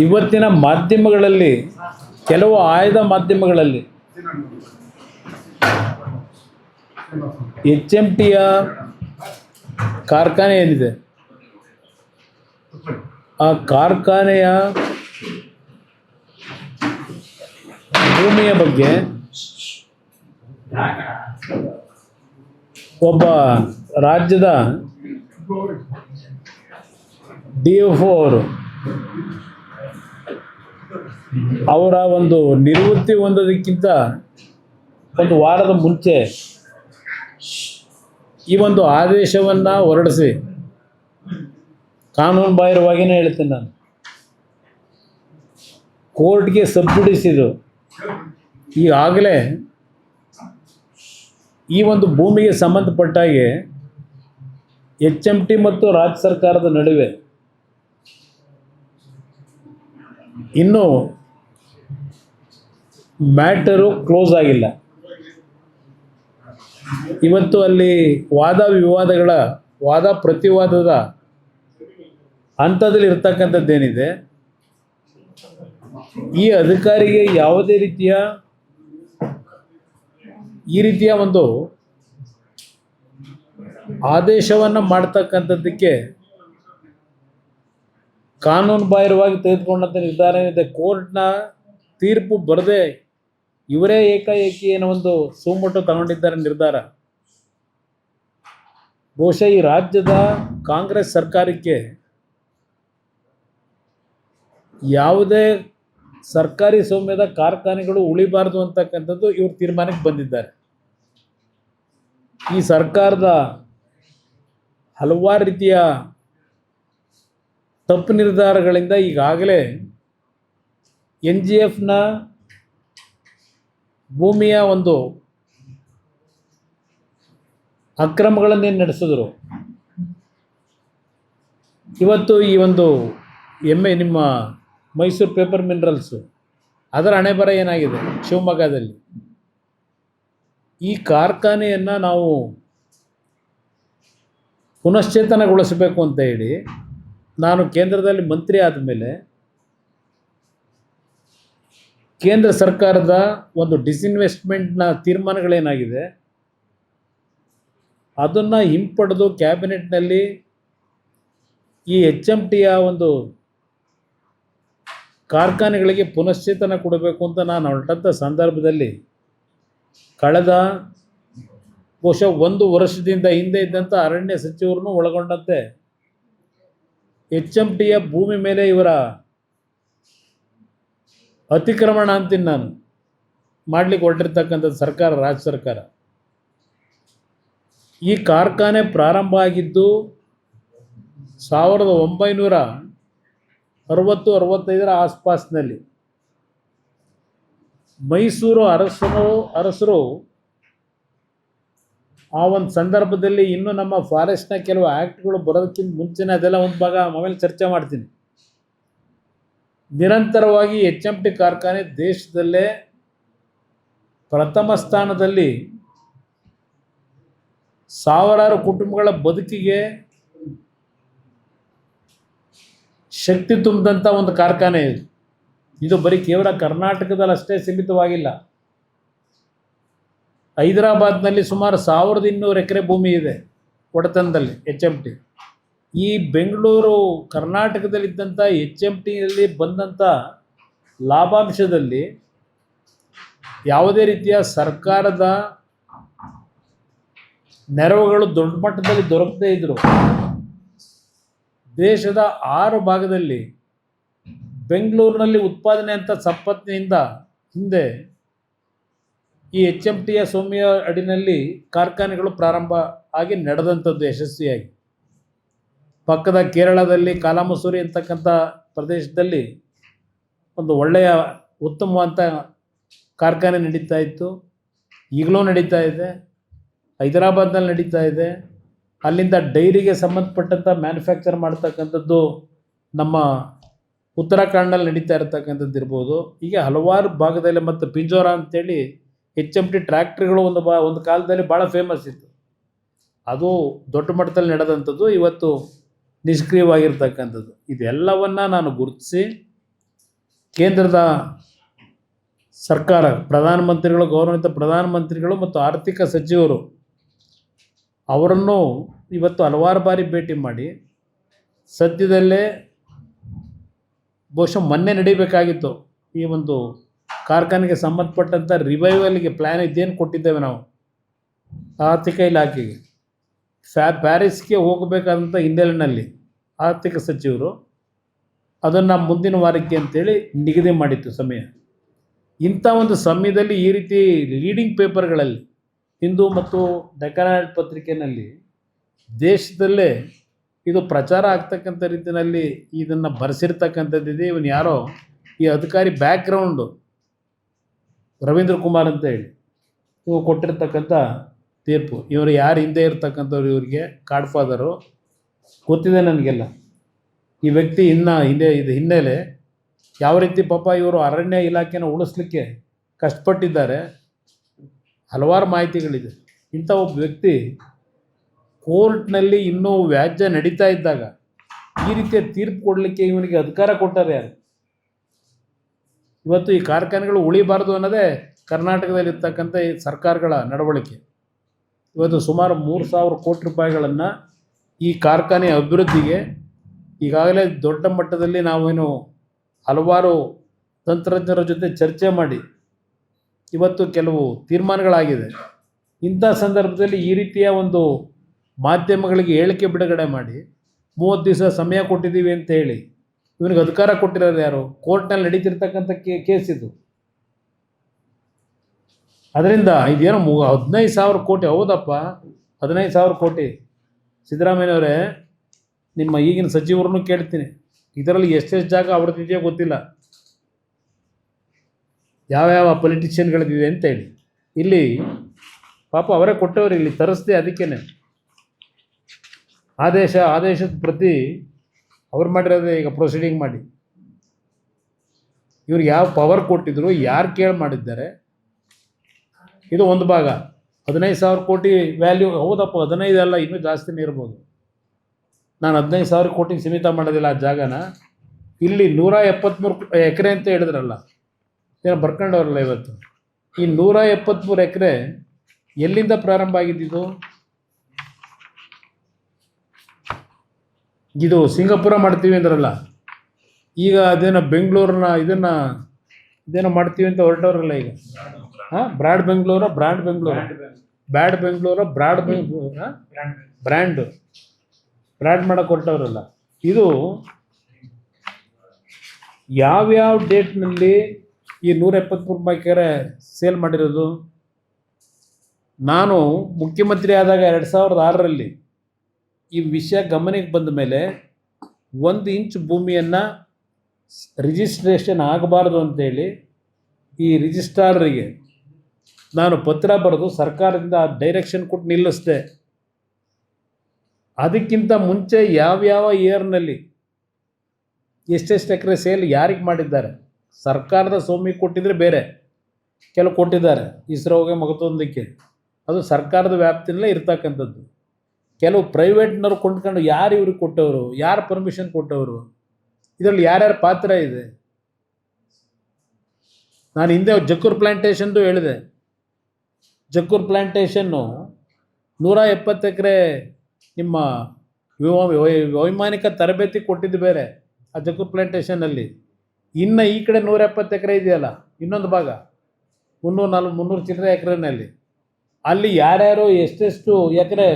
ಇವತ್ತಿನ ಮಾಧ್ಯಮಗಳಲ್ಲಿ, ಕೆಲವು ಆಯ್ದ ಮಾಧ್ಯಮಗಳಲ್ಲಿ HMTಯ ಕಾರ್ಖಾನೆ ಏನಿದೆ, ಆ ಕಾರ್ಖಾನೆಯ ಭೂಮಿಯ ಬಗ್ಗೆ ಒಬ್ಬ ರಾಜ್ಯದ DFO ಅವರ ಒಂದು ನಿವೃತ್ತಿ ಹೊಂದೋದಕ್ಕಿಂತ ಒಂದು ವಾರದ ಮುಂಚೆ ಈ ಒಂದು ಆದೇಶವನ್ನು ಹೊರಡಿಸಿ, ಕಾನೂನು ಬಾಹಿರವಾಗಿಯೇ ಹೇಳ್ತೀನಿ ನಾನು, ಕೋರ್ಟ್ಗೆ ಸಬ್ಜುಡಿಸಿದ್ರು. ಈಗಾಗಲೇ ಈ ಒಂದು ಭೂಮಿಗೆ ಸಂಬಂಧಪಟ್ಟಾಗೆ HMT ಮತ್ತು ರಾಜ್ಯ ಸರ್ಕಾರದ ನಡುವೆ ಇನ್ನೂ ಮ್ಯಾಟರು ಕ್ಲೋಸ್ ಆಗಿಲ್ಲ. ಇವತ್ತು ಅಲ್ಲಿ ವಾದ ಪ್ರತಿವಾದದ ಹಂತದಲ್ಲಿ ಇರ್ತಕ್ಕಂಥದ್ದೇನಿದೆ, ಈ ಅಧಿಕಾರಿಗೆ ಯಾವುದೇ ರೀತಿಯ ಒಂದು ಆದೇಶವನ್ನು ಮಾಡ್ತಕ್ಕಂಥದ್ದಕ್ಕೆ ಕಾನೂನು ಬಾಹಿರವಾಗಿ ತೆಗೆದುಕೊಂಡಂಥ ನಿರ್ಧಾರ ಏನಿದೆ, ಕೋರ್ಟ್ನ ತೀರ್ಪು ಬರದೆ ಇವರೇ ಏಕಾಏಕಿ ಏನೋ ಒಂದು ಸುಮೋಟೋ ತಗೊಂಡಿದ್ದಾರೆ ನಿರ್ಧಾರ. ಬಹುಶಃ ಈ ರಾಜ್ಯದ ಕಾಂಗ್ರೆಸ್ ಸರ್ಕಾರಕ್ಕೆ ಯಾವುದೇ ಸರ್ಕಾರಿ ಸ್ವಾಮ್ಯದ ಕಾರ್ಖಾನೆಗಳು ಉಳಿಬಾರ್ದು ಅಂತಕ್ಕಂಥದ್ದು ಇವರು ತೀರ್ಮಾನಕ್ಕೆ ಬಂದಿದ್ದಾರೆ. ಈ ಸರ್ಕಾರದ ಹಲವಾರು ರೀತಿಯ ತಪ್ಪು ನಿರ್ಧಾರಗಳಿಂದ ಈಗಾಗಲೇ NGFನ ಭೂಮಿಯ ಒಂದು ಅಕ್ರಮಗಳನ್ನೇನು ನಡೆಸಿದ್ರು, ಇವತ್ತು ಈ ಒಂದು ನಿಮ್ಮ ಮೈಸೂರು ಪೇಪರ್ ಮಿನರಲ್ಸು ಅದರ ಹಣೆಬರ ಏನಾಗಿದೆ ಶಿವಮೊಗ್ಗದಲ್ಲಿ. ಈ ಕಾರ್ಖಾನೆಯನ್ನು ನಾವು ಪುನಶ್ಚೇತನಗೊಳಿಸಬೇಕು ಅಂತ ಹೇಳಿ ನಾನು ಕೇಂದ್ರದಲ್ಲಿ ಮಂತ್ರಿ ಆದಮೇಲೆ ಕೇಂದ್ರ ಸರ್ಕಾರದ ಒಂದು ಡಿಸ್ಇನ್ವೆಸ್ಟ್ಮೆಂಟ್ನ ತೀರ್ಮಾನಗಳೇನಾಗಿದೆ ಅದನ್ನು ಹಿಂಪಡೆದು ಕ್ಯಾಬಿನೆಟ್ನಲ್ಲಿ ಈ HMTಯ ಒಂದು ಕಾರ್ಖಾನೆಗಳಿಗೆ ಪುನಶ್ಚೇತನ ಕೊಡಬೇಕು ಅಂತ ನಾನು ಹೊರಟಂಥ ಸಂದರ್ಭದಲ್ಲಿ ಕಳೆದ ಬಹುಶಃ 1 ವರ್ಷದಿಂದ ಹಿಂದೆ ಇದ್ದಂಥ ಅರಣ್ಯ ಸಚಿವರನ್ನು ಒಳಗೊಂಡಂತೆ HMTಯ ಭೂಮಿ ಮೇಲೆ ಇವರ ಅತಿಕ್ರಮಣ ಅಂತೀನಿ ನಾನು ಮಾಡಲಿಕ್ಕೆ ಹೊರಟಿರ್ತಕ್ಕಂಥದ್ದು ಸರ್ಕಾರ, ರಾಜ್ಯ ಸರ್ಕಾರ. ಈ ಕಾರ್ಖಾನೆ ಪ್ರಾರಂಭ ಆಗಿದ್ದು 1960-65 ಆಸ್ಪಾಸ್ನಲ್ಲಿ. ಮೈಸೂರು ಅರಸರು ಆ ಒಂದು ಸಂದರ್ಭದಲ್ಲಿ ಇನ್ನೂ ನಮ್ಮ ಫಾರೆಸ್ಟ್ನ ಕೆಲವು ಆ್ಯಕ್ಟ್ಗಳು ಬರೋದಕ್ಕಿಂತ ಮುಂಚೆನೇ ಅದೆಲ್ಲ ಒಂದು ಭಾಗ ಆಮೇಲೆ ಚರ್ಚೆ ಮಾಡ್ತೀನಿ. ನಿರಂತರವಾಗಿ HMT ಕಾರ್ಖಾನೆ ದೇಶದಲ್ಲೇ ಪ್ರಥಮ ಸ್ಥಾನದಲ್ಲಿ ಸಾವಿರಾರು ಕುಟುಂಬಗಳ ಬದುಕಿಗೆ ಶಕ್ತಿ ತುಂಬಿದಂಥ ಒಂದು ಕಾರ್ಖಾನೆ ಇದು. ಇದು ಬರೀ ಕೇವಲ ಕರ್ನಾಟಕದಲ್ಲಿ ಅಷ್ಟೇ ಸೀಮಿತವಾಗಿಲ್ಲ. ಹೈದರಾಬಾದ್ನಲ್ಲಿ ಸುಮಾರು 1200 ಎಕರೆ ಭೂಮಿ ಇದೆ ಒಡೆತನದಲ್ಲಿ HMT. ಈ ಬೆಂಗಳೂರು ಕರ್ನಾಟಕದಲ್ಲಿದ್ದಂಥ HMTಯಲ್ಲಿ ಬಂದಂಥ ಲಾಭಾಂಶದಲ್ಲಿ ಯಾವುದೇ ರೀತಿಯ ಸರ್ಕಾರದ ನೆರವುಗಳು ದೊಡ್ಡ ಮಟ್ಟದಲ್ಲಿ ದೊರಕದೇ ಇದ್ದರು. ದೇಶದ 6 ಭಾಗದಲ್ಲಿ ಬೆಂಗಳೂರಿನಲ್ಲಿ ಉತ್ಪಾದನೆ ಅಂತ ಸಂಪತ್ತಿನಿಂದ ಹಿಂದೆ ಈ HMTಯ ಸ್ವಾಮ್ಯ ಅಡಿನಲ್ಲಿ ಕಾರ್ಖಾನೆಗಳು ಪ್ರಾರಂಭ ಆಗಿ ನಡೆದಂಥದ್ದು ಯಶಸ್ವಿಯಾಗಿ. ಪಕ್ಕದ ಕೇರಳದಲ್ಲಿ ಕಾಲಾಮಸೂರಿ ಅಂತಕ್ಕಂಥ ಪ್ರದೇಶದಲ್ಲಿ ಒಂದು ಒಳ್ಳೆಯ ಉತ್ತಮವಾದ ಕಾರ್ಖಾನೆ ನಡೀತಾ ಇತ್ತು, ಈಗಲೂ ನಡೀತಾ ಇದೆ. ಹೈದರಾಬಾದ್ನಲ್ಲಿ ನಡೀತಾ ಇದೆ. ಅಲ್ಲಿಂದ ಡೈರಿಗೆ ಸಂಬಂಧಪಟ್ಟಂಥ ಮ್ಯಾನುಫ್ಯಾಕ್ಚರ್ ಮಾಡ್ತಕ್ಕಂಥದ್ದು ನಮ್ಮ ಉತ್ತರಾಖಂಡಲ್ಲಿ ನಡೀತಾ ಇರತಕ್ಕಂಥದ್ದು ಇರ್ಬೋದು. ಹೀಗೆ ಹಲವಾರು ಭಾಗದಲ್ಲಿ, ಮತ್ತು ಪಿಂಜೋರ ಅಂತೇಳಿ HMT ಟ್ರ್ಯಾಕ್ಟ್ರಿಗಳು ಒಂದು ಕಾಲದಲ್ಲಿ ಭಾಳ ಫೇಮಸ್ ಇತ್ತು. ಅದು ದೊಡ್ಡ ಮಟ್ಟದಲ್ಲಿ ನಡೆದಂಥದ್ದು, ಇವತ್ತು ನಿಷ್ಕ್ರಿಯವಾಗಿರ್ತಕ್ಕಂಥದ್ದು. ಇದೆಲ್ಲವನ್ನು ನಾನು ಗುರುತಿಸಿ ಕೇಂದ್ರದ ಸರ್ಕಾರ ಪ್ರಧಾನಮಂತ್ರಿಗಳು, ಗೌರವಾನ್ವಿತ ಪ್ರಧಾನಮಂತ್ರಿಗಳು ಮತ್ತು ಆರ್ಥಿಕ ಸಚಿವರು ಅವರನ್ನು ಇವತ್ತು ಹಲವಾರು ಬಾರಿ ಭೇಟಿ ಮಾಡಿ ಸದ್ಯದಲ್ಲೇ ಬಹುಶಃ ಮೊನ್ನೆ ನಡೀಬೇಕಾಗಿತ್ತು ಈ ಒಂದು ಕಾರ್ಖಾನೆಗೆ ಸಂಬಂಧಪಟ್ಟಂಥ ರಿವೈವಲ್ಗೆ ಪ್ಲ್ಯಾನ್ ಇದೇನು ಕೊಟ್ಟಿದ್ದೇವೆ ನಾವು ಆರ್ಥಿಕ ಇಲಾಖೆಗೆ ಪ್ಯಾರಿಸ್ಗೆ ಹೋಗಬೇಕಾದಂಥ ಹಿನ್ನೆಲೆಯಲ್ಲಿ ಆರ್ಥಿಕ ಸಚಿವರು ಅದನ್ನು ಮುಂದಿನ ವಾರಕ್ಕೆ ಅಂತೇಳಿ ನಿಗದಿ ಮಾಡಿತ್ತು ಸಮಯ. ಇಂಥ ಒಂದು ಸಮಯದಲ್ಲಿ ಈ ರೀತಿ ಲೀಡಿಂಗ್ ಪೇಪರ್ಗಳಲ್ಲಿ ಹಿಂದೂ ಮತ್ತು ಡೆಕ್ಕನ್ ಹೆರಾಲ್ಡ್ ಪತ್ರಿಕೆಯಲ್ಲಿ ದೇಶದಲ್ಲೇ ಇದು ಪ್ರಚಾರ ಆಗ್ತಕ್ಕಂಥ ರೀತಿಯಲ್ಲಿ ಇದನ್ನು ಬರೆಸಿರ್ತಕ್ಕಂಥದ್ದಿದೆ. ಇವನು ಯಾರೋ ಈ ಅಧಿಕಾರಿ ಬ್ಯಾಕ್ಗ್ರೌಂಡು ರವೀಂದ್ರ ಕುಮಾರ್ ಅಂತ ಹೇಳಿ ಇವು ಕೊಟ್ಟಿರ್ತಕ್ಕಂಥ ತೀರ್ಪು. ಇವರು ಯಾರು ಹಿಂದೆ ಇರ್ತಕ್ಕಂಥವ್ರು, ಇವರಿಗೆ ಗಾಡ್ ಫಾದರು ಗೊತ್ತಿದೆ ನನಗೆಲ್ಲ. ಈ ವ್ಯಕ್ತಿ ಹಿಂದೆ ಇದು ಹಿನ್ನೆಲೆ ಯಾವ ರೀತಿ ಪಾಪ ಇವರು ಅರಣ್ಯ ಇಲಾಖೆನ ಉಳಿಸ್ಲಿಕ್ಕೆ ಕಷ್ಟಪಟ್ಟಿದ್ದಾರೆ, ಹಲವಾರು ಮಾಹಿತಿಗಳಿದೆ. ಇಂಥ ಒಬ್ಬ ವ್ಯಕ್ತಿ ಕೋರ್ಟ್ನಲ್ಲಿ ಇನ್ನೂ ವ್ಯಾಜ್ಯ ನಡೀತಾ ಇದ್ದಾಗ ಈ ರೀತಿಯ ತೀರ್ಪು ಕೊಡಲಿಕ್ಕೆ ಇವನಿಗೆ ಅಧಿಕಾರ ಕೊಟ್ಟಾರೆ ಯಾರು? ಇವತ್ತು ಈ ಕಾರ್ಖಾನೆಗಳು ಉಳಿಬಾರ್ದು ಅನ್ನೋದೇ ಕರ್ನಾಟಕದಲ್ಲಿರ್ತಕ್ಕಂಥ ಈ ಸರ್ಕಾರಗಳ ನಡವಳಿಕೆ. ಇವತ್ತು ಸುಮಾರು 3,000 ಕೋಟಿ ರೂಪಾಯಿಗಳನ್ನು ಈ ಕಾರ್ಖಾನೆ ಅಭಿವೃದ್ಧಿಗೆ ಈಗಾಗಲೇ ದೊಡ್ಡ ಮಟ್ಟದಲ್ಲಿ ನಾವೇನು ಹಲವಾರು ತಂತ್ರಜ್ಞರ ಜೊತೆ ಚರ್ಚೆ ಮಾಡಿ ಇವತ್ತು ಕೆಲವು ತೀರ್ಮಾನಗಳಾಗಿದೆ. ಇಂಥ ಸಂದರ್ಭದಲ್ಲಿ ಈ ರೀತಿಯ ಒಂದು ಮಾಧ್ಯಮಗಳಿಗೆ ಹೇಳಿಕೆ ಬಿಡುಗಡೆ ಮಾಡಿ 30 ದಿವಸ ಸಮಯ ಕೊಟ್ಟಿದ್ದೀವಿ ಅಂತ ಹೇಳಿ ಇವನಿಗೆ ಅಧಿಕಾರ ಕೊಟ್ಟಿರೋದು ಯಾರು? ಕೋರ್ಟ್ನಲ್ಲಿ ನಡೀತಿರ್ತಕ್ಕಂಥ ಕೇಸ್ ಇದು. ಅದರಿಂದ ಇದೇನೋ 15,000 ಕೋಟಿ. ಹೌದಪ್ಪ, 15,000 ಕೋಟಿ. ಸಿದ್ದರಾಮಯ್ಯನವರೇ, ನಿಮ್ಮ ಈಗಿನ ಸಚಿವರನ್ನು ಕೇಳ್ತೀನಿ, ಇದರಲ್ಲಿ ಎಷ್ಟೆಷ್ಟು ಜಾಗ ಅವ್ರದ್ದಿದೆಯೋ ಗೊತ್ತಿಲ್ಲ, ಯಾವ್ಯಾವ ಪೊಲಿಟಿಷಿಯನ್ಗಳದ್ದಿದೆ ಅಂತೇಳಿ. ಇಲ್ಲಿ ಪಾಪ ಅವರೇ ಕೊಟ್ಟವ್ರು, ಇಲ್ಲಿ ತರಿಸ್ದೆ. ಅದಕ್ಕೇ ಆದೇಶದ ಪ್ರತಿ ಅವ್ರು ಮಾಡಿರೋದೇ ಈಗ ಪ್ರೊಸೀಡಿಂಗ್ ಮಾಡಿ. ಇವ್ರಿಗೆ ಯಾವ ಪವರ್ ಕೊಟ್ಟಿದ್ರು, ಯಾರು ಕೇಳಿ ಮಾಡಿದ್ದಾರೆ, ಇದು ಒಂದು ಭಾಗ. 15,000 ಕೋಟಿ ವ್ಯಾಲ್ಯೂ. ಹೌದಪ್ಪ, 15 ಅಲ್ಲ, ಇನ್ನೂ ಜಾಸ್ತಿನೇ ಇರ್ಬೋದು. ನಾನು 15,000 ಕೋಟಿಗೆ ಸೀಮಿತ ಮಾಡೋದಿಲ್ಲ ಆ ಜಾಗನ. ಇಲ್ಲಿ 173 ಎಕರೆ ಅಂತ ಹೇಳಿದ್ರಲ್ಲ, ಏನೋ ಬರ್ಕೊಂಡವ್ರಲ್ಲ ಇವತ್ತು. ಈ 173 ಎಕರೆ ಎಲ್ಲಿಂದ ಪ್ರಾರಂಭ ಆಗಿದ್ದಿದ್ದು? ಇದು ಸಿಂಗಾಪುರ ಮಾಡ್ತೀವಿ ಅಂದ್ರಲ್ಲ, ಈಗ ಅದೇನೋ ಬೆಂಗಳೂರನ್ನ ಇದೇನೋ ಮಾಡ್ತೀವಿ ಅಂತ ಹೊರಟವ್ರಲ್ಲ ಈಗ. ಬ್ರಾಡ್ ಬೆಂಗಳೂರು ಬ್ರ್ಯಾಂಡ್ ಮಾಡೋಕ್ಕೆ ಹೊರಟವ್ರಲ್ಲ. ಇದು ಯಾವ್ಯಾವ ಡೇಟ್ನಲ್ಲಿ ಈ 173 ಎಕರೆ ಸೇಲ್ ಮಾಡಿರೋದು? ನಾನು ಮುಖ್ಯಮಂತ್ರಿ ಆದಾಗ 2006ರಲ್ಲಿ ಈ ವಿಷಯ ಗಮನಕ್ಕೆ ಬಂದ ಮೇಲೆ 1 ಇಂಚ್ ಭೂಮಿಯನ್ನು ರಿಜಿಸ್ಟ್ರೇಷನ್ ಆಗಬಾರ್ದು ಅಂತೇಳಿ ಈ ರಿಜಿಸ್ಟ್ರಾರಿಗೆ ನಾನು ಪತ್ರ ಬರೆದು ಸರ್ಕಾರದಿಂದ ಡೈರೆಕ್ಷನ್ ಕೊಟ್ಟು ನಿಲ್ಲಿಸಿದೆ. ಅದಕ್ಕಿಂತ ಮುಂಚೆ ಯಾವ್ಯಾವ ಇಯರ್ನಲ್ಲಿ ಎಷ್ಟೆಷ್ಟು ಎಕರೆ ಸೇಲ್ ಯಾರಿಗೆ ಮಾಡಿದ್ದಾರೆ, ಸರ್ಕಾರದ ಸ್ವಾಮಿಗೆ ಕೊಟ್ಟಿದ್ರೆ ಬೇರೆ, ಕೆಲವು ಕೊಟ್ಟಿದ್ದಾರೆ ಇಸ್ರೋಗೆ ಮಗದೊಂದಕ್ಕೆ, ಅದು ಸರ್ಕಾರದ ವ್ಯಾಪ್ತಿಯಲ್ಲೇ ಇರ್ತಕ್ಕಂಥದ್ದು. ಕೆಲವು ಪ್ರೈವೇಟ್ನವ್ರು ಕೊಂಡ್ಕೊಂಡು ಯಾರು ಇವ್ರಿಗೆ ಕೊಟ್ಟವರು, ಯಾರು ಪರ್ಮಿಷನ್ ಕೊಟ್ಟವರು, ಇದರಲ್ಲಿ ಯಾರ್ಯಾರ ಪಾತ್ರ ಇದೆ? ನಾನು ಹಿಂದೆ ಜಕ್ಕೂರ್ ಪ್ಲ್ಯಾಂಟೇಷನ್ದು ಹೇಳಿದೆ. ಜಕ್ಕೂರ್ ಪ್ಲ್ಯಾಂಟೇಷನ್ನು 170 ಎಕರೆ ನಿಮ್ಮ ವೈಮಾನಿಕ ತರಬೇತಿ ಕೊಟ್ಟಿದ್ದು ಬೇರೆ ಆ ಜಕ್ಕೂರ್ ಪ್ಲ್ಯಾಂಟೇಷನಲ್ಲಿ. ಇನ್ನು ಈ ಕಡೆ 170 ಎಕರೆ ಇದೆಯಲ್ಲ, ಇನ್ನೊಂದು ಭಾಗ 300 ಚಿಲ್ಲರೆ ಎಕರೆನಲ್ಲಿ, ಅಲ್ಲಿ ಯಾರ್ಯಾರು ಎಷ್ಟೆಷ್ಟು ಎಕರೆ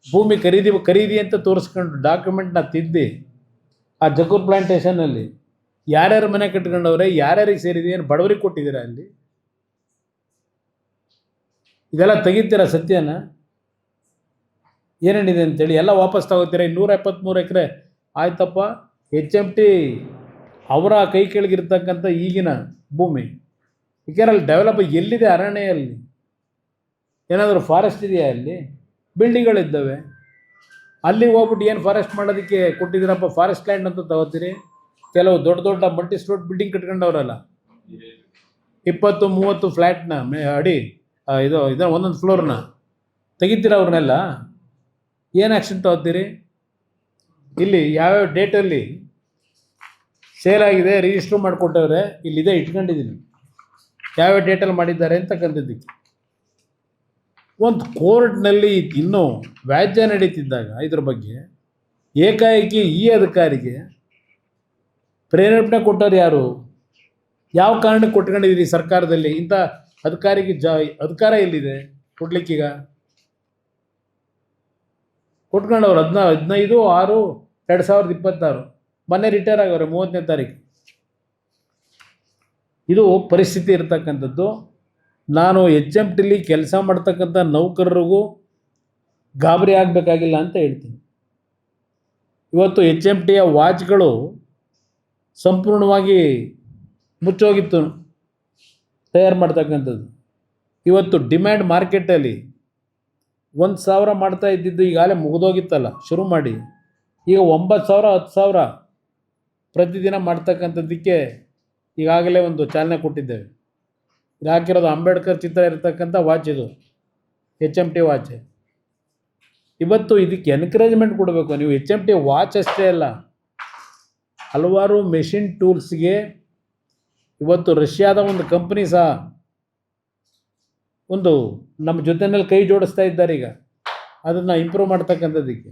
ಭೂಮಿ ಖರೀದಿ ಅಂತ ತೋರಿಸ್ಕೊಂಡು ಡಾಕ್ಯುಮೆಂಟ್ನ ತಿದ್ದಿ ಆ ಜಕ್ಕೂರ್ ಪ್ಲ್ಯಾಂಟೇಷನಲ್ಲಿ ಯಾರ್ಯಾರು ಮನೆ ಕಟ್ಕೊಂಡವ್ರೆ, ಯಾರ್ಯಾರಿಗೆ ಸೇರಿದೆ, ಏನು ಬಡವರಿಗೆ ಕೊಟ್ಟಿದ್ದೀರಾ ಅಲ್ಲಿ? ಇದೆಲ್ಲ ತೆಗಿತೀರಾ ಸತ್ಯನ? ಏನೇನಿದೆ ಅಂತೇಳಿ ಎಲ್ಲ ವಾಪಸ್ ತಗೋತೀರಾ. 173 ಎಕರೆ ಆಯ್ತಪ್ಪ, HMT ಅವರ ಕೈ ಕೆಳಗಿರ್ತಕ್ಕಂಥ ಈಗಿನ ಭೂಮಿ. ಏಕೆಂದರೆ ಅಲ್ಲಿ ಡೆವಲಪ್ ಎಲ್ಲಿದೆ? ಅರಣ್ಯಲ್ಲಿ ಏನಾದರೂ ಫಾರೆಸ್ಟ್ ಇದೆಯಾ? ಅಲ್ಲಿ ಬಿಲ್ಡಿಂಗ್ಗಳಿದ್ದಾವೆ. ಅಲ್ಲಿಗೆ ಹೋಗ್ಬಿಟ್ಟು ಏನು ಫಾರೆಸ್ಟ್ ಮಾಡೋದಕ್ಕೆ ಕೊಟ್ಟಿದ್ದೀರಪ್ಪ? ಫಾರೆಸ್ಟ್ ಲ್ಯಾಂಡ್ ಅಂತ ತಗೋತೀರಿ. ಕೆಲವು ದೊಡ್ಡ ಮಲ್ಟಿ ಸ್ಟೋರ್ ಬಿಲ್ಡಿಂಗ್ ಕಟ್ಕೊಂಡವ್ರಲ್ಲ, 20-30 ಫ್ಲ್ಯಾಟ್ನ ಅಡಿ ಇದು ಒಂದೊಂದು ಫ್ಲೋರ್ನ ತೆಗಿತೀರ. ಅವ್ರನ್ನೆಲ್ಲ ಏನು ಆ್ಯಕ್ಷನ್ ತಗೋತೀರಿ? ಇಲ್ಲಿ ಯಾವ್ಯಾವ ಡೇಟಲ್ಲಿ ಸೇಲ್ ಆಗಿದೆ, ರಿಜಿಸ್ಟ್ರ್ ಮಾಡಿಕೊಟ್ಟವ್ರೆ, ಇಲ್ಲಿದೆ ಇಟ್ಕೊಂಡಿದ್ದೀನಿ, ಯಾವ ಡೇಟಲ್ಲಿ ಮಾಡಿದ್ದಾರೆ ಅಂತಕ್ಕಂಥದ್ದಕ್ಕೆ. ಒಂದು ಕೋರ್ಟ್ನಲ್ಲಿ ಇನ್ನೂ ವ್ಯಾಜ್ಯ ನಡೀತಿದ್ದಾಗ ಇದ್ರ ಬಗ್ಗೆ ಏಕಾಏಕಿ ಈ ಅಧಿಕಾರಿಗೆ ಪ್ರೇರೇಪಣೆ ಕೊಟ್ಟವ್ರು ಯಾರು? ಯಾವ ಕಾರಣಕ್ಕೆ ಕೊಟ್ಕೊಂಡಿದ್ದೀರಿ ಸರ್ಕಾರದಲ್ಲಿ? ಇಂಥ ಅಧಿಕಾರಿಗೆ ಅಧಿಕಾರ ಎಲ್ಲಿದೆ ಕೊಡ್ಲಿಕ್ಕೀಗ? ಕೊಟ್ಕೊಂಡವ್ರು 15/6/2026 ಮೊನ್ನೆ ರಿಟೈರ್ ಆಗವ್ರೆ 30ನೇ ತಾರೀಕು. ಇದು ಪರಿಸ್ಥಿತಿ ಇರತಕ್ಕಂಥದ್ದು. ನಾನು HMTಲಿ ಕೆಲಸ ಮಾಡ್ತಕ್ಕಂಥ ನೌಕರರಿಗೂ ಗಾಬರಿ ಆಗಬೇಕಾಗಿಲ್ಲ ಅಂತ ಹೇಳ್ತೀನಿ. ಇವತ್ತು HMTಯ ವಾಚ್ಗಳು ಸಂಪೂರ್ಣವಾಗಿ ಮುಚ್ಚೋಗಿತ್ತು ತಯಾರು ಮಾಡ್ತಕ್ಕಂಥದ್ದು. ಇವತ್ತು ಡಿಮ್ಯಾಂಡ್ ಮಾರ್ಕೆಟಲ್ಲಿ 1,000 ಮಾಡ್ತಾ ಇದ್ದಿದ್ದು ಈಗಾಗಲೇ ಮುಗಿದೋಗಿತ್ತಲ್ಲ, ಶುರು ಮಾಡಿ ಈಗ 9,000 10,000 ಪ್ರತಿದಿನ ಮಾಡ್ತಕ್ಕಂಥದ್ದಕ್ಕೆ ಈಗಾಗಲೇ ಒಂದು ಚಾಲನೆ ಕೊಟ್ಟಿದ್ದೇವೆ. ಇದು ಹಾಕಿರೋದು ಅಂಬೇಡ್ಕರ್ ಚಿತ್ರ ಇರತಕ್ಕಂಥ ವಾಚ್, ಇದು HMT ವಾಚ್. ಇವತ್ತು ಇದಕ್ಕೆ ಎನ್ಕರೇಜ್ಮೆಂಟ್ ಕೊಡಬೇಕು. ನೀವು HMT ವಾಚ್ ಅಷ್ಟೇ ಅಲ್ಲ, ಹಲವಾರು ಮೆಷಿನ್ ಟೂಲ್ಸ್ಗೆ ಇವತ್ತು ರಷ್ಯಾದ ಒಂದು ಕಂಪ್ನಿ ಸಹ ಒಂದು ನಮ್ಮ ಜೊತೆಯಲ್ಲಿ ಕೈ ಜೋಡಿಸ್ತಾ ಇದ್ದಾರೆ ಈಗ, ಅದನ್ನು ಇಂಪ್ರೂವ್ ಮಾಡ್ತಕ್ಕಂಥದ್ದಕ್ಕೆ.